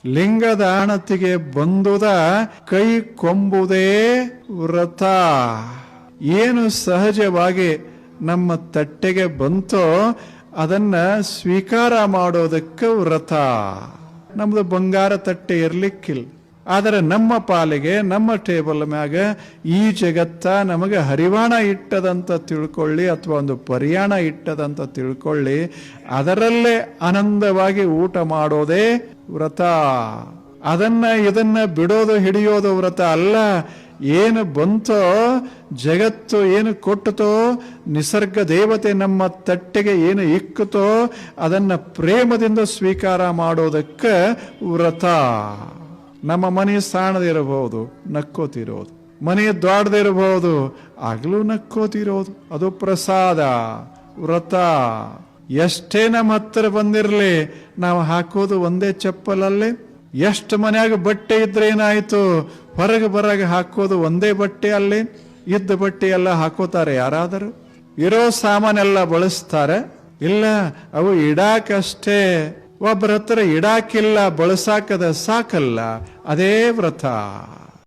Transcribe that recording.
ಲಿಂಗದ ಆಣತಿಗೆ ಬಂದುದ ಕೈ ಕೊಂಬುದೇ ವ್ರತ. ಏನು ಸಹಜವಾಗಿ ನಮ್ಮ ತಟ್ಟೆಗೆ ಬಂತೋ ಅದನ್ನ ಸ್ವೀಕಾರ ಮಾಡೋದಕ್ಕೆ ವ್ರತ. ನಮ್ದು ಬಂಗಾರ ತಟ್ಟೆ ಇರ್ಲಿಕ್ಕಿಲ್ಲ, ಆದರೆ ನಮ್ಮ ಪಾಲಿಗೆ ನಮ್ಮ ಟೇಬಲ್ ಮ್ಯಾಗ ಈ ಜಗತ್ತ ನಮಗೆ ಹರಿವಾಣ ಇಟ್ಟದಂತ ತಿಳ್ಕೊಳ್ಳಿ, ಅಥವಾ ಒಂದು ಪರಿಯಾಣ ಇಟ್ಟದಂತ ತಿಳ್ಕೊಳ್ಳಿ, ಅದರಲ್ಲೇ ಆನಂದವಾಗಿ ಊಟ ಮಾಡೋದೇ ವ್ರತ. ಇದನ್ನ ಬಿಡೋದು ಹಿಡಿಯೋದು ವ್ರತ ಅಲ್ಲ. ಏನು ಬಂತೋ, ಜಗತ್ತು ಏನು ಕೊಟ್ಟತೋ, ನಿಸರ್ಗ ದೇವತೆ ನಮ್ಮ ತಟ್ಟೆಗೆ ಏನು ಇಕ್ಕುತ್ತೋ ಅದನ್ನ ಪ್ರೇಮದಿಂದ ಸ್ವೀಕಾರ ಮಾಡೋದಕ್ಕೆ ವ್ರತ. ನಮ್ಮ ಮನೆ ಸಾಣದಿರಬಹುದು, ನಕ್ಕೋತಿರೋದು. ಮನೆ ದೊಡ್ಡದಿರಬಹುದು, ಆಗ್ಲೂ ನಕ್ಕೋತಿರೋದು. ಅದು ಪ್ರಸಾದ, ವ್ರತ. ಎಷ್ಟೇ ನಮ್ಮ ಹತ್ತಿರ ಬಂದಿರಲಿ, ನಾವು ಹಾಕೋದು ಒಂದೇ ಚಪ್ಪಲಲ್ಲೇ. ಎಷ್ಟು ಮನ್ಯಾಗ ಬಟ್ಟೆ ಇದ್ರೆ ಏನಾಯ್ತು, ಹೊರಗೆ ಬರಗೆ ಹಾಕೋದು ಒಂದೇ ಬಟ್ಟೆ ಅಲ್ಲೇ. ಇದ್ದ ಬಟ್ಟೆ ಎಲ್ಲ ಹಾಕೋತಾರೆ ಯಾರಾದರೂ? ಇರೋ ಸಾಮಾನೆಲ್ಲ ಬಳಸ್ತಾರೆ? ಇಲ್ಲ, ಅವು ಇಡಾಕಷ್ಟೇ. ಒಬ್ಬರ ಹತ್ರ ಇಡಾಕಿಲ್ಲ, ಬಳಸಾಕದ ಸಾಕಲ್ಲ, ಅದೇ ವ್ರತ.